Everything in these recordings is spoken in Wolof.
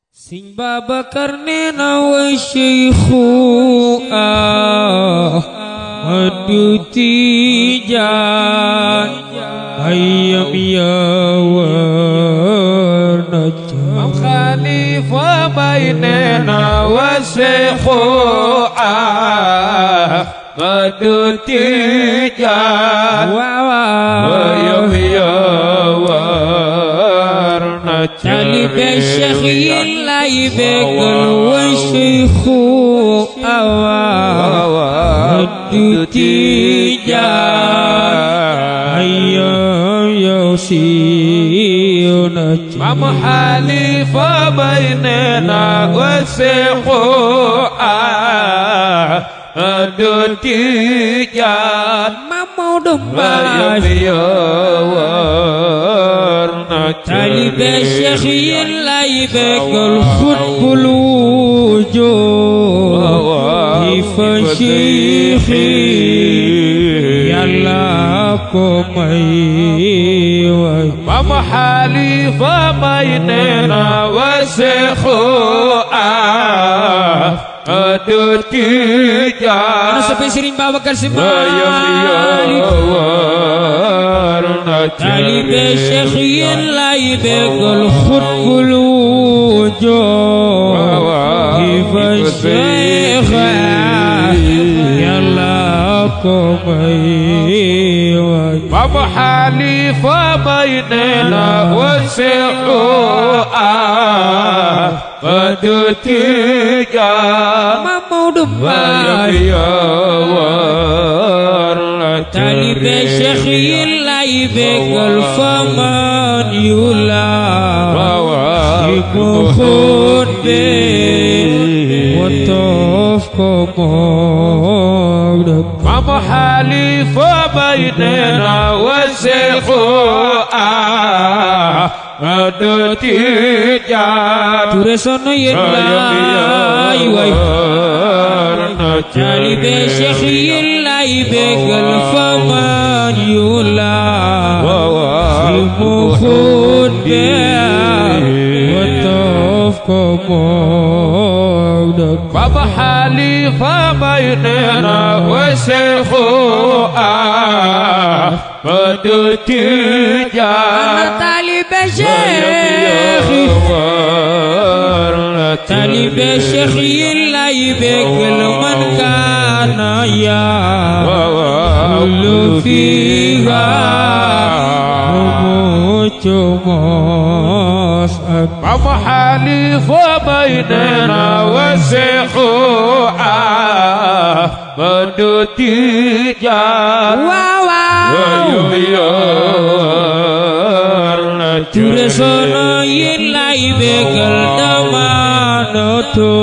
Sing Babakar nena wa Syekhu Ahmadu Tijan Hayyam ya warnajam Khalifah bainana wa Syekhu Ahmadu Tijan Hayyam ya Talib Syekh Laibekal wa Syekhu Ahmadu Tijan Hayyam ya siyunajam Mama Khalifah bainana wa Syekhu Ahmadu Tijan Mamau Dumbai Talib Syekh Laibekal khutbul wujud Hifa Syekhi Yalakumai Mama Khalifah bainana wa Syekhu Ahmadu Tijan Sampai sering Babakar Simalik Talib Syekh Laibekal khutbul wujud Hifa Syekh Yalakumai Mama Khalifah bainana wa Syekhu Ahmadu Tijan Mamau Dumbai Talib Syekh Laibekal faman yula Ibu khutbin Wataf komodab Mama Khalifah bainana wa Syekhu Ahmadu Tijan Turesono yellai wai Talib Syekh Laibekal faman yula Ibu khutbin Wataf komodab Mama Khalifah bainana wa Syekhu Ahmadu Tijan Talib Syekh Laibekal man kana ya Kullu fiha Rumucumas Mama Khalifah bainana wa Syekhu Ahmadu Tijan Turesono Laibekal damanoto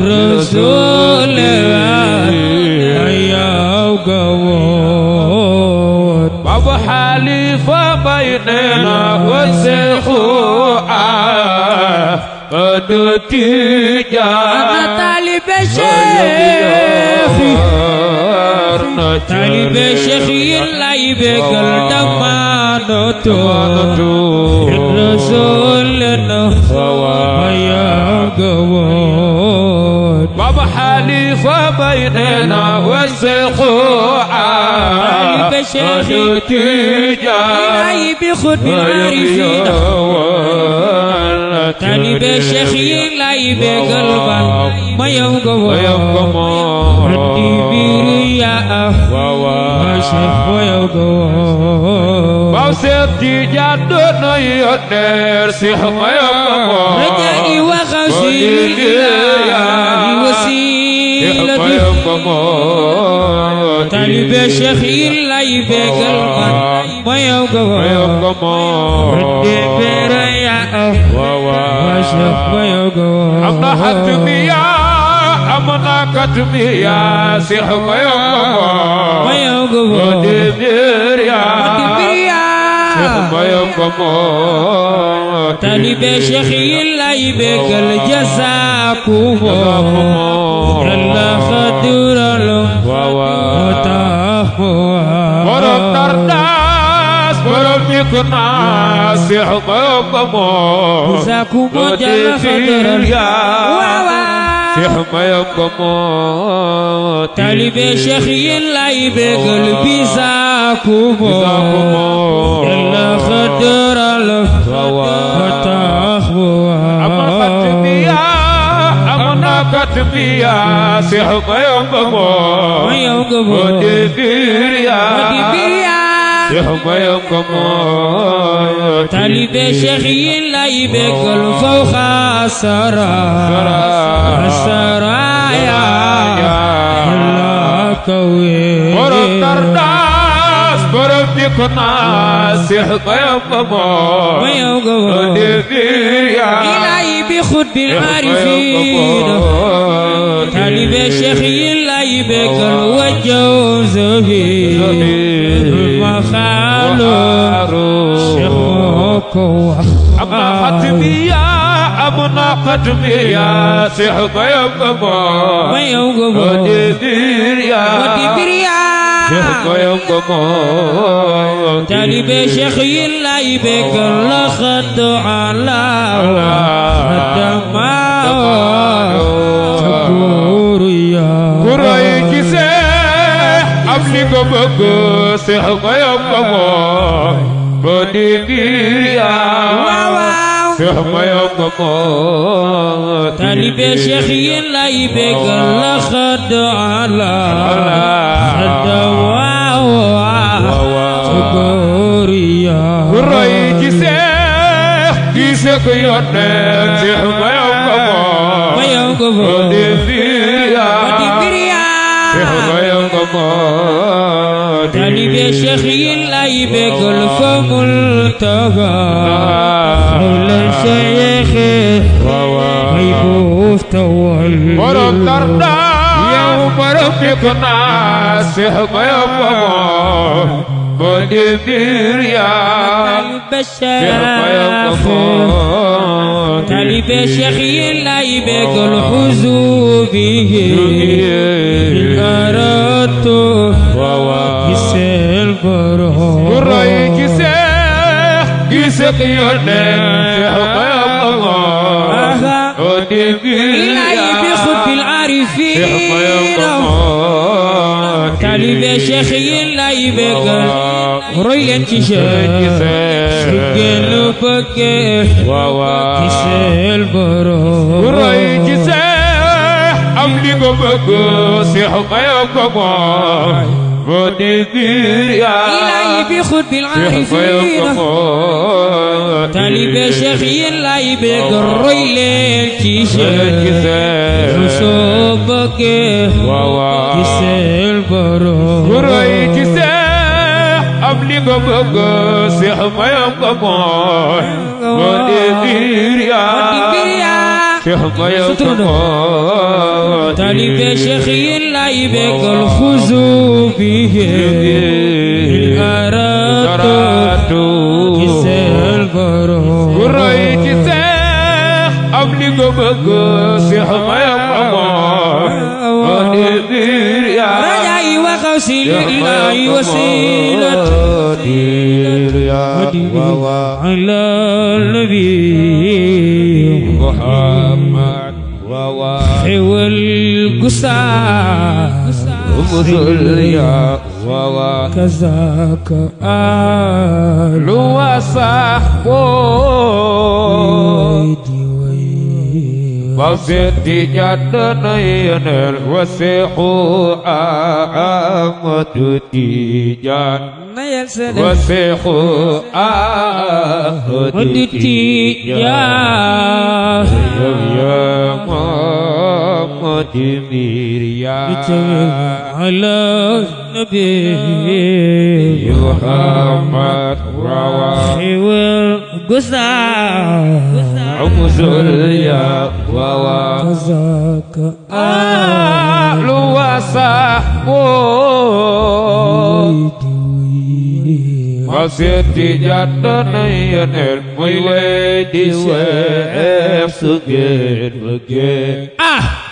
Rasulullah ayaw gawat Mama Khalifah bainana wa Syekhu Ahmadu Tijan Talib Syekh Laibekal damanoto Rasulullah ayaw gawat Mama Khalifah bainana wa Syekhu Ahmadu Tijan Ibi khutbil arifin Talib Syekh Laibekal mayaw gawat Dibiri ya Syekh mayaw gawat Bau Syekh Tijan dono yoner Syekh mayaw gawat Rajani wa khawsilillahi wasilati Talib Syekh Laibekal mayaw gawat Dibiri ya Syekh mayaw gawat Amna hatmiya Amna katmiya Syekh mayaw gawat Dibir ya Syekh mayaw gawat Talib Syekh Laibekal jazakumullah Yalla khadirallah Watahwa Borok tardas بربك ناصح بابا زاكم جل خضر شيخ ما يقوم طالب شيخ يلاي بقلبي زاكم جل خضر أمنا كتبيا شيخ ما يقوم ودبيريا شيخ ما يقوم طالب شيخ يلاي بقل فوق السرايا الله كوي ورطرداس بربك ناصح ما يقوم ودبيريا إلهي بخد بالعارفين طالب شيخ يلاي بقل وجوز به أمنا ختمية شيخ ما يقوم ودبيريا شيخ ما يقوم طالب شيخ يلاي بقل خد على قرأي كسيح أبلغ بقى شيخ ما يقوم ودبيريا شيخ ما يقوم طالب شيخ يلاي بقل خد على قرأي كسيح يونك شيخ ما يقوم ودبيريا شيخ ما يقوم طالب شيخ يلاي بقل فملتقى حول الشيخ غيبوف تول ورطردا يوم ربك ناصح ما يقوم ودبيريا شيخ ما يقوم طالب شيخ يلاي بقل حزوبه أردت يسال برهان قرأي كسيح يونك شيخ ما يقوم إلهي بخد بالعارفين طالب شيخ يلاي بقل ريان كشاف شقل بكي كسال برهان قرأي كسيح أملك بقى شيخ ما يقوم ودبيريا إلهي بخد بالعارفين طالب شيخ يلاي بقل ريان كشاف رسوبك كسال برهان قرأي كسيح أملك بقى شيخ ما يقوم ودبيريا شيخ ما يقوم طالب شيخ يلاي بقل خذوا به أردت كسال برهان قرأي كسيح أملك بقى شيخ ما يقوم ودبيريا رجعي وقوسي لله وسيلتي على النبي محمد والقصاص ومزليا كذاك آل وصحبه وزد جدنا ينال وسيحو أحمد تيجان وسيحو أحمد تيجان يا محمد ميريا على النبي محمد رواه والقصاص عمزليا ووا كذاك آل وصحبه وسيد جدنا ينال ويدي سيف سجين بجين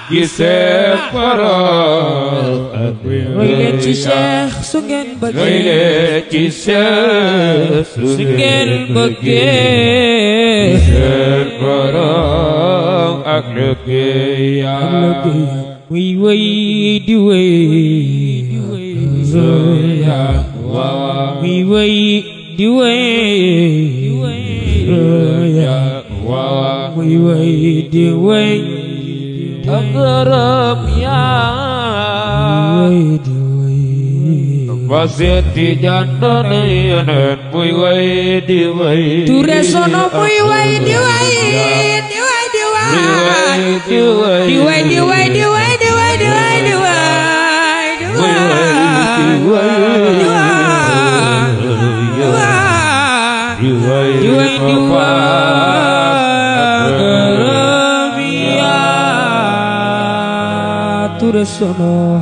gisee borom ak roy leen ci Cheikh su ngeen roy bëggee leen ci Cheikh su ngeen bëggee gisee borom ak liggéeyam muy wéy di wéy muy wéy di wéy muy wéy di wéy ak gërëm yaa di wéy Basiti jandana yeneen muy wéy di wéy Touré sono muy wéy di wéy di wéy di wéy di wéy di wéy di wéy di wéy di wéy di wéy di Touré sono